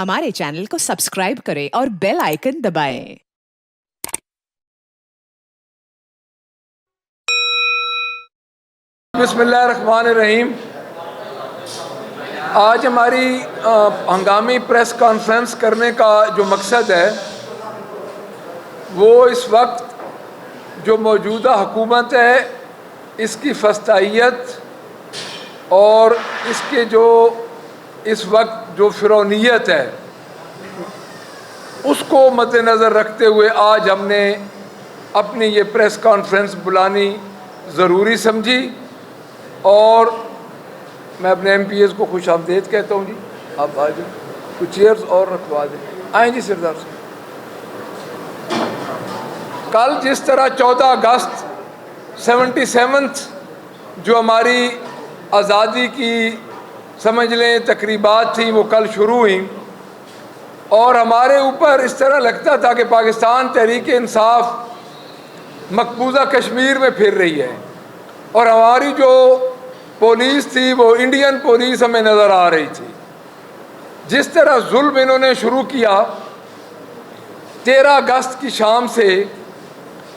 हमारे चैनल को सब्सक्राइब करें और बेल आइकन दबाएं। बिस्मिल्लाहिर्रहमानिर्रहीम। आज हमारी हंगामी प्रेस कॉन्फ्रेंस करने का जो मकसद है वो इस वक्त जो मौजूदा हुकूमत है इसकी फस्तायत और इसके जो इस वक्त जो फिरौनियत है उसको मद्देनज़र रखते हुए आज हमने अपनी ये प्रेस कॉन्फ्रेंस बुलानी ज़रूरी समझी और मैं अपने MPs को खुश आमदेद कहता हूँ। जी आप आ जाए, कुछ चेयर्स और रखवा दें। आएँ जी सरदार साहब। कल जिस तरह 14 अगस्त 77th जो हमारी आज़ादी की समझ लें तकरीबात थी वो कल शुरू हुई और हमारे ऊपर इस तरह लगता था कि पाकिस्तान तहरीक इंसाफ मकबूजा कश्मीर में फिर रही है और हमारी जो पुलिस थी वो इंडियन पुलिस हमें नज़र आ रही थी। जिस तरह जुल्म इन्होंने शुरू किया 13 अगस्त की शाम से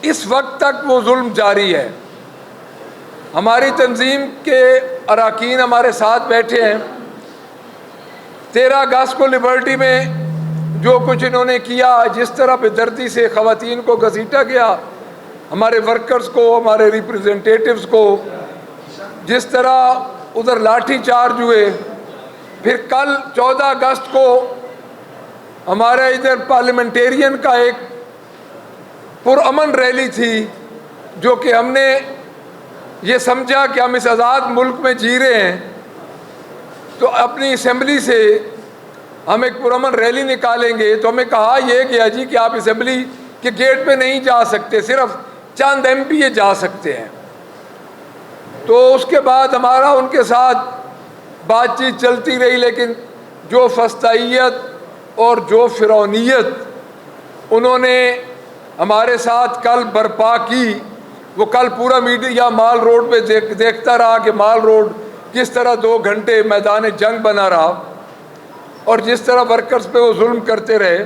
इस वक्त तक वो जुल्म जारी है। हमारी तंजीम के अरकान हमारे साथ बैठे हैं। 13 अगस्त को लिबर्टी में जो कुछ इन्होंने किया, जिस तरह बेदर्दी से ख़वातीन को घसीटा गया, हमारे वर्कर्स को, हमारे रिप्रेजेंटेटिव्स को, जिस तरह उधर लाठी चार्ज हुए। फिर कल 14 अगस्त को हमारे इधर पार्लियामेंटेरियन का एक पुरअमन रैली थी जो कि हमने ये समझा कि हम इस आज़ाद मुल्क में जी रहे हैं तो अपनी असेंबली से हम एक पुरअमन रैली निकालेंगे। तो हमें कहा यह गया जी कि आप असेंबली के गेट पे नहीं जा सकते, सिर्फ चंद MP जा सकते हैं। तो उसके बाद हमारा उनके साथ बातचीत चलती रही, लेकिन जो फस्तायत और जो फिरौनियत उन्होंने हमारे साथ कल बर्पा की, वो कल पूरा मीडिया माल रोड पे देखता रहा कि माल रोड किस तरह 2 घंटे मैदान जंग बना रहा और जिस तरह वर्कर्स पे वो जुल्म करते रहे।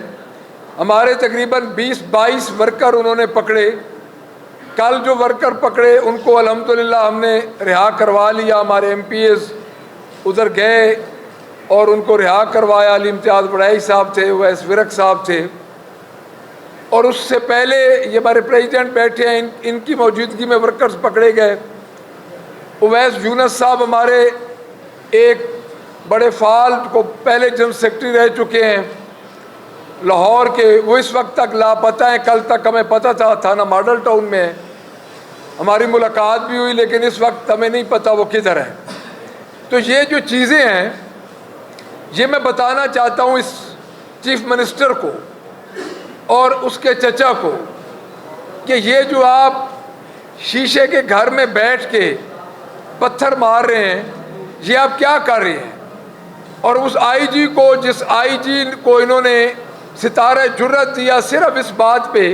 हमारे तकरीबन 20-22 वर्कर उन्होंने पकड़े। कल जो वर्कर पकड़े उनको अल्हम्दुलिल्लाह हमने रिहा करवा लिया। हमारे MPs उधर गए और उनको रिहा करवाया। अली इम्तियाज़ बड़ाई साहब थे, उवैस विरक साहब थे और उससे पहले ये हमारे प्रेसिडेंट बैठे हैं, इनकी मौजूदगी में वर्कर्स पकड़े गए। उवैस यूनुस साहब हमारे एक बड़े फाल को पहले जनरल सेक्रेटरी रह चुके हैं लाहौर के, वो इस वक्त तक लापता हैं। कल तक हमें पता था थाना मॉडल टाउन में हमारी मुलाकात भी हुई, लेकिन इस वक्त हमें नहीं पता वो किधर है। तो ये जो चीज़ें हैं ये मैं बताना चाहता हूँ इस चीफ मिनिस्टर को और उसके चचा को कि ये जो आप शीशे के घर में बैठ के पत्थर मार रहे हैं ये आप क्या कर रहे हैं। और उस IG को, जिस IG को इन्होंने सितारे जुर्रत दिया सिर्फ इस बात पे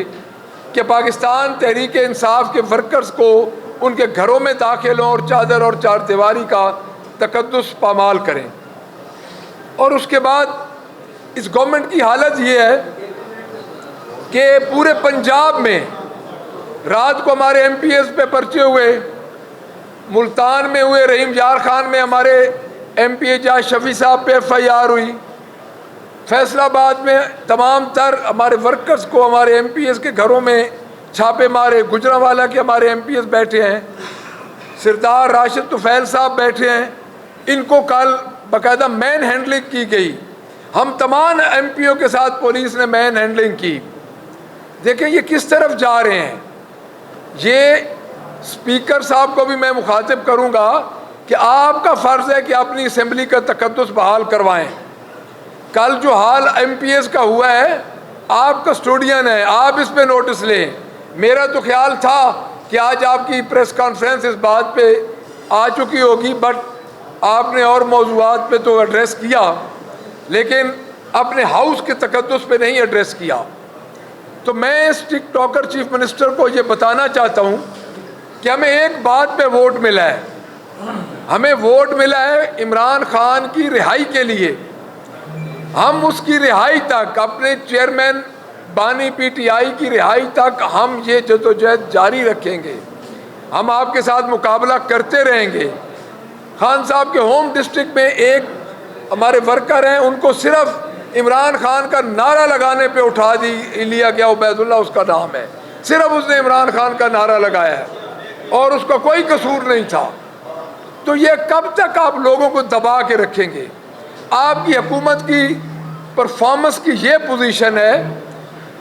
कि पाकिस्तान तहरीक इंसाफ के वर्कर्स को उनके घरों में दाखिल हों और चादर और चारदीवारी का तकद्दुस पामाल करें। और उसके बाद इस गवर्नमेंट की हालत ये है कि पूरे पंजाब में रात को हमारे MPs पे पर्चे हुए, मुल्तान में हुए, रहीम यार खान में हमारे MP जहाँ शफी साहब पे FIR हुई, फैसलाबाद में तमाम तर हमारे वर्कर्स को हमारे MPs के घरों में छापे मारे। गुजरांवाला के हमारे MPs बैठे हैं, सरदार राशिद तुफैल साहब बैठे हैं, इनको कल बाकायदा मैन हैंडलिंग की गई। हम तमाम MPओं के साथ पुलिस ने मैन हैंडलिंग की। देखें ये किस तरफ जा रहे हैं। ये स्पीकर साहब को भी मैं मुखातिब करूंगा कि आपका फ़र्ज़ है कि अपनी असेंबली का तकद्दुस बहाल करवाएं। कल जो हाल MPs का हुआ है, आप कस्टोडियन हैं, आप इस पे नोटिस लें। मेरा तो ख्याल था कि आज आपकी प्रेस कॉन्फ्रेंस इस बात पे आ चुकी होगी, बट आपने और मौज़ूआत पे तो एड्रेस किया लेकिन अपने हाउस के तकद्दुस पे नहीं एड्रेस किया। तो मैं इस टिकटॉकर चीफ मिनिस्टर को ये बताना चाहता हूँ कि हमें एक बात पे वोट मिला है, हमें वोट मिला है इमरान खान की रिहाई के लिए। ہم اس کی رہائی تک، اپنے چیئرمین بانی پی ٹی آئی کی رہائی تک ہم یہ جدوجہد جاری رکھیں گے. ہم آپ کے ساتھ مقابلہ کرتے رہیں گے. خان صاحب کے ہوم ڈسٹرکٹ میں ایک ہمارے ورکر ہیں، ان کو صرف عمران خان کا نعرہ لگانے پہ اٹھا لیا گیا. عبید اللہ اس کا نام ہے، صرف اس نے عمران خان کا نعرہ لگایا ہے اور اس کا کوئی قصور نہیں تھا. تو یہ کب تک آپ لوگوں کو دبا کے رکھیں گے؟ آپ کی حکومت کی پرفارمنس کی یہ پوزیشن ہے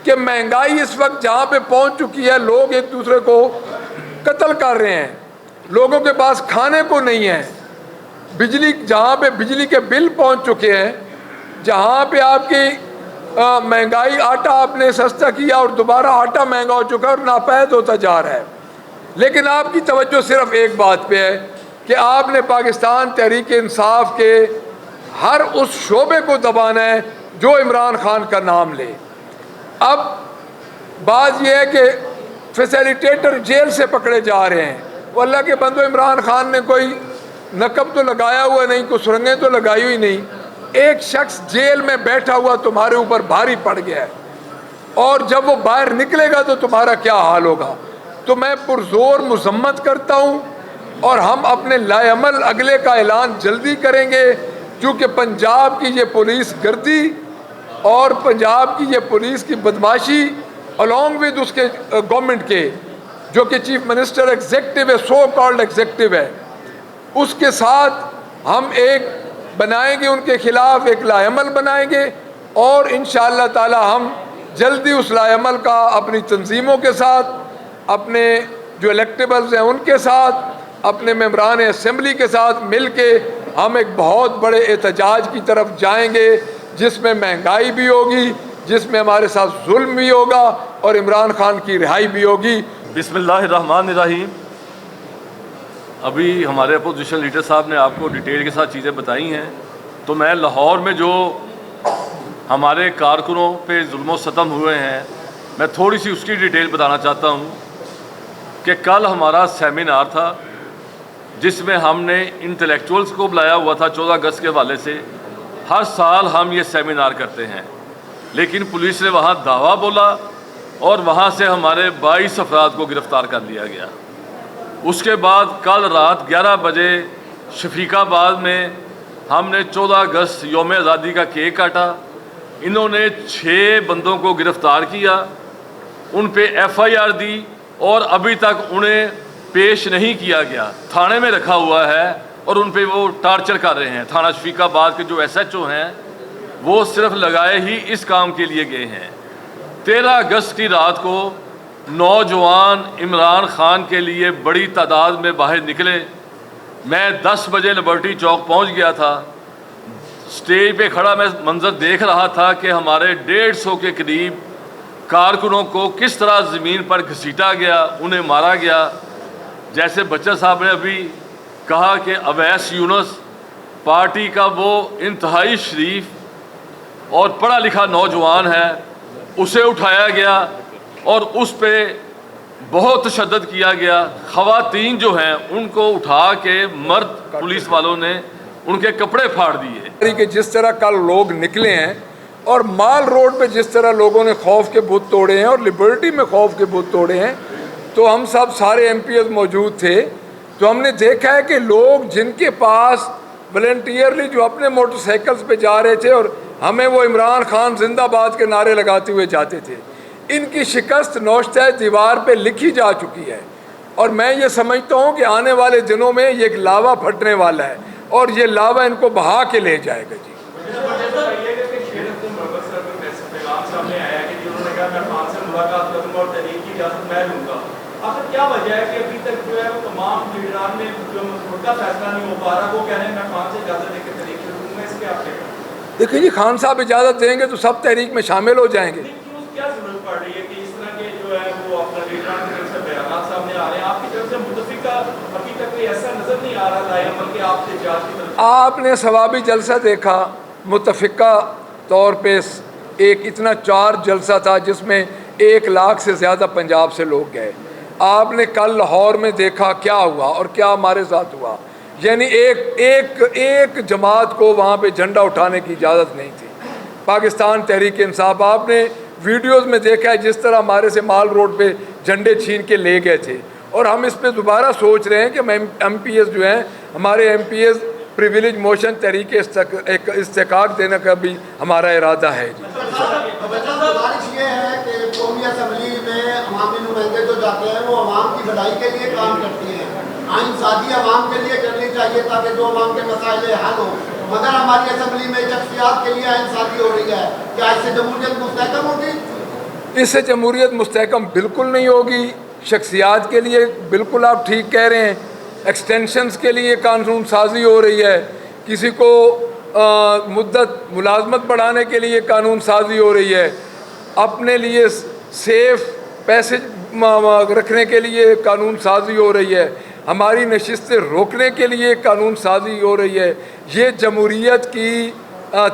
کہ مہنگائی اس وقت جہاں پہ پہنچ چکی ہے، لوگ ایک دوسرے کو قتل کر رہے ہیں، لوگوں کے پاس کھانے کو نہیں ہے. بجلی، جہاں پہ بجلی کے بل پہنچ چکے ہیں، جہاں پہ آپ کی مہنگائی، آٹا آپ نے سستا کیا اور دوبارہ آٹا مہنگا ہو چکا اور ناپید ہوتا جا رہا ہے. لیکن آپ کی توجہ صرف ایک بات پہ ہے کہ آپ نے پاکستان تحریک انصاف کے ہر اس شعبے کو دبانا ہے جو عمران خان کا نام لے. اب بات یہ ہے کہ فیسیلیٹیٹر جیل سے پکڑے جا رہے ہیں. وہ اللہ کے بندو، عمران خان نے کوئی نقب تو لگایا ہوا نہیں، کوئی سرنگیں تو لگائی ہوئی نہیں. ایک شخص جیل میں بیٹھا ہوا تمہارے اوپر بھاری پڑ گیا ہے، اور جب وہ باہر نکلے گا تو تمہارا کیا حال ہوگا. تو میں پرزور مذمت کرتا ہوں، اور ہم اپنے لائے عمل اگلے کا اعلان جلدی کریں گے، کیونکہ پنجاب کی یہ پولیس گردی اور پنجاب کی یہ پولیس کی بدماشی along with اس کے گورنمنٹ کے، جو کہ چیف منسٹر ایگزیکٹو ہے، سو کالڈ ایگزیکٹو ہے، اس کے ساتھ ہم ایک بنائیں گے، ان کے خلاف ایک لائے عمل بنائیں گے. اور انشاءاللہ تعالی ہم جلدی اس لائے عمل کا اپنی تنظیموں کے ساتھ، اپنے جو الیکٹیبلز ہیں ان کے ساتھ، اپنے ممبران اسمبلی کے ساتھ مل کے ہم ایک بہت بڑے احتجاج کی طرف جائیں گے، جس میں مہنگائی بھی ہوگی، جس میں ہمارے ساتھ ظلم بھی ہوگا اور عمران خان کی رہائی بھی ہوگی. بسم اللہ الرحمن الرحیم. ابھی ہمارے اپوزیشن لیڈر صاحب نے آپ کو ڈیٹیل کے ساتھ چیزیں بتائی ہیں، تو میں لاہور میں جو ہمارے کارکنوں پہ ظلم و ستم ہوئے ہیں، میں تھوڑی سی اس کی ڈیٹیل بتانا چاہتا ہوں. کہ کل ہمارا سیمینار تھا جس میں ہم نے انٹلیکچوئلس کو بلایا ہوا تھا 14 اگست کے حوالے سے. ہر سال ہم یہ سیمینار کرتے ہیں، لیکن پولیس نے وہاں دعویٰ بولا اور وہاں سے ہمارے 22 افراد کو گرفتار کر لیا گیا. اس کے بعد کل رات 11 بجے شفیق آباد میں ہم نے 14 اگست یوم آزادی کا کیک کاٹا. انہوں نے 6 بندوں کو گرفتار کیا، ان پہ ایف آئی آر دی اور ابھی تک انہیں پیش نہیں کیا گیا. تھانے میں رکھا ہوا ہے اور ان پہ وہ ٹارچر کر رہے ہیں. تھانہ شفیق آباد کے جو ایس ایچ او ہیں وہ صرف لگائے ہی اس کام کے لیے گئے ہیں. 13 اگست کی رات کو نوجوان عمران خان کے لیے بڑی تعداد میں باہر نکلے. میں 10 بجے لبرٹی چوک پہنچ گیا تھا. سٹیج پہ کھڑا میں منظر دیکھ رہا تھا کہ ہمارے 150 کے قریب کارکنوں کو کس طرح زمین پر گھسیٹا گیا، انہیں مارا گیا. جیسے بچہ صاحب نے ابھی کہا کہ اویس یونس پارٹی کا وہ انتہائی شریف اور پڑھا لکھا نوجوان ہے، اسے اٹھایا گیا اور اس پہ بہت تشدد کیا گیا. خواتین جو ہیں ان کو اٹھا کے مرد پولیس والوں نے ان کے کپڑے پھاڑ دیے. کہ جس طرح کل لوگ نکلے ہیں اور مال روڈ پہ جس طرح لوگوں نے خوف کے بت توڑے ہیں اور لبرٹی میں خوف کے بت توڑے ہیں، تو ہم سب سارے ایم پی ایز موجود تھے. تو ہم نے دیکھا ہے کہ لوگ جن کے پاس والنٹیئرلی جو اپنے موٹر سائیکلز پہ جا رہے تھے اور ہمیں وہ عمران خان زندہ باد کے نعرے لگاتے ہوئے جاتے تھے، ان کی شکست نوشتہ دیوار پہ لکھی جا چکی ہے. اور میں یہ سمجھتا ہوں کہ آنے والے دنوں میں یہ ایک لاوا پھٹنے والا ہے اور یہ لاوا ان کو بہا کے لے جائے گا. کیا وجہ ہے کہ ابھی تک جو ہے وہ تمام لیڈران میں جو ملکہ فیصلہ نہیں ہو پا رہا، وہ کہہ رہے ہیں میں خان سے اجازت لے کے تحریک شروع ہوں. اس کے آپ کیا کہیں؟ دیکھیں جی، خان صاحب اجازت دیں گے تو سب تحریک میں شامل ہو جائیں گے. کیا ضرورت پڑ رہی ہے کہ اس طرح کے جو ہے وہ اپنا لیڈران کی طرف سے بیانات سامنے آ رہے ہیں؟ آپ کی طرف سے متفقہ ابھی تک کوئی ایسا نظر نہیں آ رہا لائے عمل کہ آپ سے جہاد کی طرف. آپ نے ثوابی جلسہ دیکھا، متفقہ طور پہ ایک اتنا 4 جلسہ تھا جس میں 1 لاکھ سے زیادہ پنجاب سے لوگ گئے. آپ نے کل لاہور میں دیکھا کیا ہوا اور کیا ہمارے ساتھ ہوا. یعنی ایک جماعت کو وہاں پہ جھنڈا اٹھانے کی اجازت نہیں تھی. पाकिस्तान तहरीक इंसाफ, आपने वीडियोस में देखा है जिस तरह हमारे से माल रोड पे झंडे छीन के ले गए थे, और हम इस पे दोबारा सोच रहे हैं कि MPs जो हैं हमारे MPs प्रिविलेज मोशन तहरीक इस्तेकाक देने का भी हमारा इरादा है। गुजारिश ये है कि कौमी असम्बली में अवामी नुमाइंदे जो जाते हैं वो अवाम की भलाई के लिए काम करते हैं, आइन साजी अवाम के लिए करनी चाहिए ताकि जो अवाम के मसाइल हल हो, मगर हमारी असम्बली में शख्सियात के लिए आइन साजी हो रही है, क्या इससे जमहूरियत मुस्तहकम होगी? इससे जमहूरियत मुस्तहकम बिल्कुल नहीं होगी। शख्सियात के लिए बिल्कुल आप ठीक कह रहे हैं, एक्सटेंशंस के लिए कानून साजी हो रही है, किसी को मुद्दत मुलाजमत बढ़ाने के लिए कानून साजी हो रही है, अपने लिए सेफ पैसे रखने के लिए कानून साजी हो रही है, हमारी नशिस्तें रोकने के लिए कानून साजी हो रही है। ये जमहूरियत की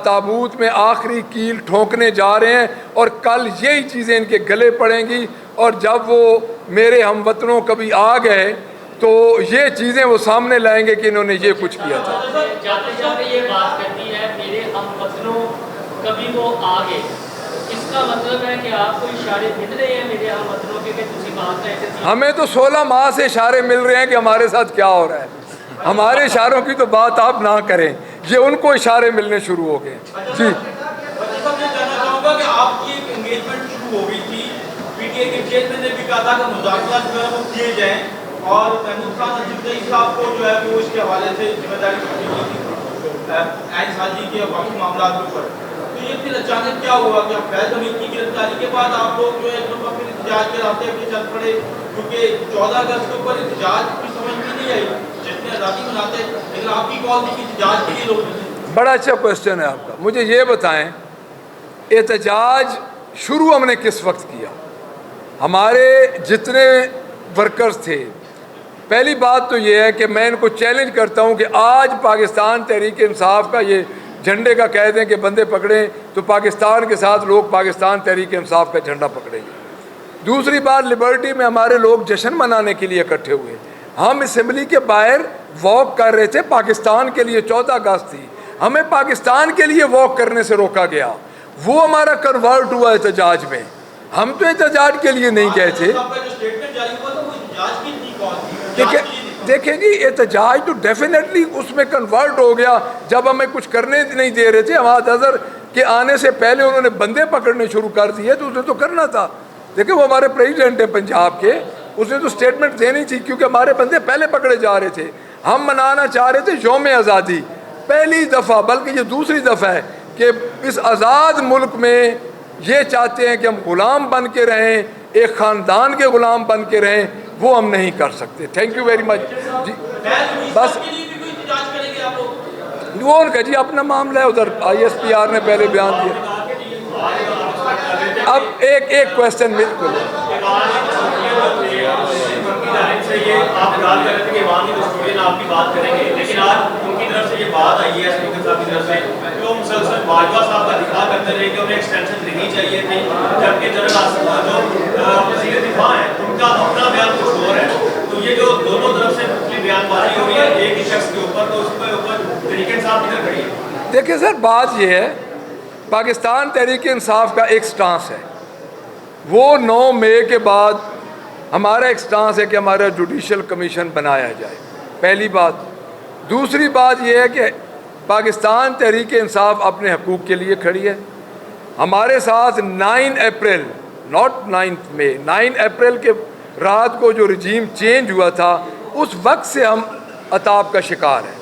ताबूत में आखिरी कील ठोंकने जा रहे हैं, और कल यही चीज़ें इनके गले पड़ेंगी, और जब वो मेरे हमवतनों कभी आ गए तो ये चीज़ें वो सामने लाएंगे कि इन्होंने ये कुछ किया था। जाते जाते ये बात करती है मेरे हमवतनों कभी वो आ गए, इसका मतलब है कि आपको इशारे मिल रहे हैं मेरे हमवतनों के कि तुसी बात का ऐसे? हमें तो 16 माह से इशारे मिल रहे हैं कि हमारे साथ क्या हो रहा है। हमारे इशारों की तो बात आप ना करें, ये उनको इशारे मिलने शुरू हो गए। जी मैं जानना चाहूँगा कि आपकी एक एंगेजमेंट शुरू हो गई थी, PTI के चेयरमैन ने भी कहा था कि मुज़ाकरात जो है वो किए जाएँ, और महमूद खान अजीज़ई साहब को जो है वो इसके हवाले से जिम्मेदारी दी गई थी आइन साजी के बाकी मामला के ऊपर। तो ये फिर अचानक क्या हुआ कि फैज़ हमीद की गिरफ्तारी के बाद आप लोग जो है एक दफ़ा फिर एहतजाज के रास्ते पे चल पड़े, क्योंकि 14 अगस्त के ऊपर एहतजाज की समझ में नहीं आई, जितने आज़ादी मनाते, लेकिन आपकी कॉल थी कि एहतजाज के लिए लोग। बड़ा अच्छा क्वेश्चन है आपका। मुझे ये बताएं, एहतजाज शुरू हमने किस वक्त किया? हमारे जितने वर्कर्स थे, पहली बात तो ये है कि मैं इनको चैलेंज करता हूँ कि आज पाकिस्तान तहरीक इंसाफ का ये झंडे का कह दें कि बंदे पकड़ें, तो पाकिस्तान के साथ लोग पाकिस्तान तहरीक इंसाफ का झंडा पकड़ेंगे। दूसरी बात, लिबर्टी में हमारे लोग जश्न मनाने के लिए इकट्ठे हुए, हम असम्बली के बाहर वॉक कर रहे थे पाकिस्तान के लिए, 14 अगस्त थी, हमें पाकिस्तान के लिए वॉक करने से रोका गया, वो हमारा कन्वर्ट हुआ एहतजाज में। हम तो एहतजाज के लिए नहीं गए थे। देखिए जी, एहतजाज तो डेफिनेटली उसमें कन्वर्ट हो गया जब हमें कुछ करने नहीं दे रहे थे। हमाद अजहर के आने से पहले उन्होंने बंदे पकड़ने शुरू कर दिए, तो उसने तो करना था। देखिए वो हमारे प्रेसिडेंट हैं पंजाब के, उसने तो स्टेटमेंट देनी थी, क्योंकि हमारे बंदे पहले पकड़े जा रहे थे। हम मनाना चाह रहे थे यौम आज़ादी, पहली दफ़ा, बल्कि ये दूसरी दफ़ा है कि इस आज़ाद मुल्क में ये चाहते हैं कि हम ग़ुलाम बन के रहें, एक ख़ानदान के ग़ुलाम बन के रहें, वो हम नहीं कर सकते। थैंक यू वेरी मच जी। बस वो उनका जी अपना मामला है, उधर ISPR ने पहले बयान दिया। अब एक क्वेश्चन बिल्कुल आपकी बात करेंगे, लेकिन आज उनकी तरफ से ये बात आई है स्पीकर साहब की तरफ से कि वो मुसलसल बाजवा साहब का दिफा करते रहे कि उन्हें एक्सटेंशन देनी चाहिए थी, जबकि जनरल जो वज़ीर दिफा है उनका अपना बयान कुछ और है। तो ये जो दोनों तरफ से मुख्तलिफ बयानबाजी हो रही है एक ही शख्स के ऊपर, तो उसके ऊपर तहरीक इंसाफ किधर खड़ी है? देखिए सर, बात ये है, पाकिस्तान तहरीक इंसाफ का एक स्टांस है, वो 9 मई के बाद हमारा एक स्टांस है कि हमारा जुडिशल कमीशन बनाया जाए, पहली बात। दूसरी बात यह है कि पाकिस्तान तहरीक इंसाफ अपने हकूक़ के लिए खड़ी है। हमारे साथ 9 अप्रैल, नॉट 9 मई, 9 अप्रैल के रात को जो रजीम चेंज हुआ था, उस वक्त से हम अताब का शिकार हैं।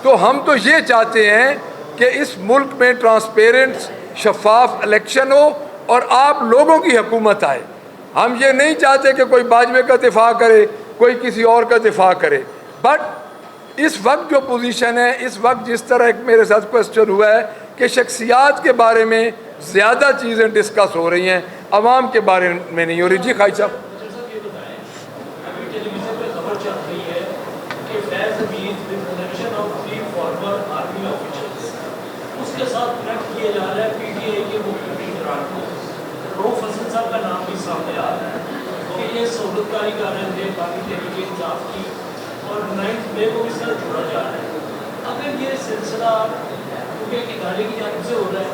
तो हम तो ये चाहते हैं कि इस मुल्क में ट्रांसपेरेंट शफाफ इलेक्शन हो और आप लोगों की हुकूमत आए। हम ये नहीं चाहते कि कोई बाजवे का दिफा करे, कोई किसी और का दिफा करे। बट इस वक्त जो पोजीशन है, इस वक्त जिस तरह एक मेरे साथ क्वेश्चन हुआ है कि शख्सियात के बारे में ज़्यादा चीज़ें डिस्कस हो रही हैं, अवाम के बारे में नहीं हो रही। जी खाई साहब, उसके साथ कनेक्ट किया जा रहा है PTI के मुख्य रऊफ हसन साहब का नाम भी सामने आ रहा है कि ये सहूलतकारी कर रहे थे बाकी तहरीक इंसाफ की, और 9 मई को इस तरह जोड़ा जा रहा है। अगर ये सिलसिला क्योंकि इदारे की जानिब से हो रहा है,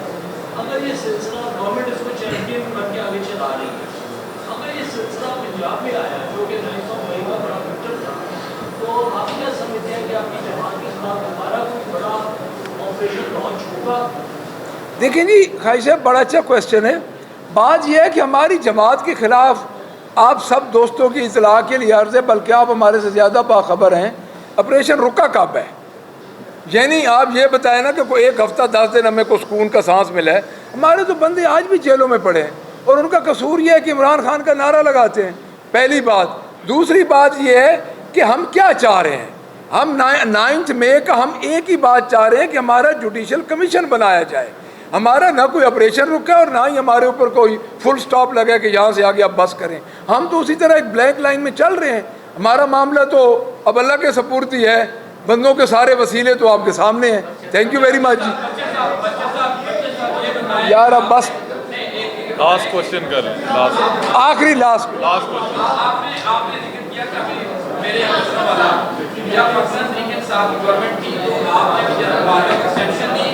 अगर ये सिलसिला गवर्नमेंट इसको चैंपियन बन के आगे चला रही है, अगर ये सिलसिला पंजाब में आया जो कि 9 मई का बड़ा फैक्टर था, तो आप क्या समझते हैं कि आपकी जमात के खिलाफ दोबारा कोई बड़ा ऑपरेशन लॉन्च होगा? देखिए जी खाई साहब, बड़ा अच्छा क्वेश्चन है। बात यह है कि हमारी जमात के ख़िलाफ़ आप सब दोस्तों की इतला के लिए अर्ज़ है, बल्कि आप हमारे से ज़्यादा बाखबर हैं, ऑपरेशन रुका कब है। यानी आप ये बताएं ना कि कोई एक हफ़्ता 10 दिन हमें को सुकून का सांस मिला है। हमारे तो बंदे आज भी जेलों में पड़े हैं और उनका कसूर ये है कि इमरान खान का नारा लगाते हैं, पहली बात। दूसरी बात ये है कि हम क्या चाह रहे हैं, हम 9 मई का हम एक ही बात चाह रहे हैं कि हमारा जुडिशल कमीशन बनाया जाए। हमारा ना कोई ऑपरेशन रुका और ना ही हमारे ऊपर कोई फुल स्टॉप लगा कि यहाँ से आगे आप बस करें। हम तो उसी तरह एक ब्लैक लाइन में चल रहे हैं। हमारा मामला तो अब अल्लाह के सपुर्दी है, बंदों के सारे वसीले तो आपके सामने हैं। थैंक यू वेरी मच जी। यार अब बस लास्ट क्वेश्चन कर लें, आखिरी लास्ट क्वेश्चन। आपने जिक्र किया कि मेरे हस्बैंड वाला या फक्सन तरीके से आप गवर्नमेंट की तो आपने भी जरा बाद में एक्सटेंशन दी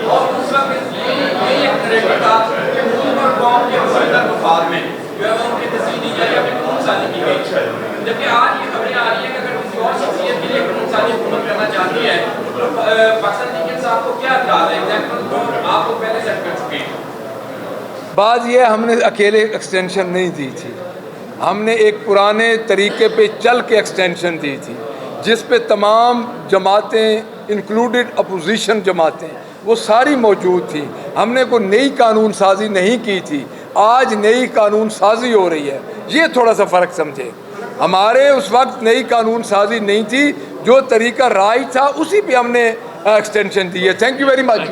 और उस वक्त ये एक नरेटिव था कि मुस्लिम और कौम के मसलर मफाद में जो है उनकी तस्वीर दी जाए या फिर कानून साजी की गई, जबकि आज ये खबरें आ रही है कि अगर किसी और शख्सियत के लिए कानून साजी हुकूमत करना चाहती है तो फक्सन तरीके से आपको क्या इतराज़ है? एग्जाम्पल तो आपको पहले सेट कर चुके हैं। बात यह हमने अकेले एक्सटेंशन नहीं दी थी, हमने एक पुराने तरीके पे चल के एक्सटेंशन दी थी जिस पे तमाम जमातें इंक्लूडेड अपोजिशन जमातें वो सारी मौजूद थी। हमने कोई नई कानून साजी नहीं की थी, आज नई कानून साजी हो रही है, ये थोड़ा सा फ़र्क समझे। हमारे उस वक्त नई कानून साजी नहीं थी, जो तरीका राइट था उसी पे हमने एक्सटेंशन दी है। Thank you very much.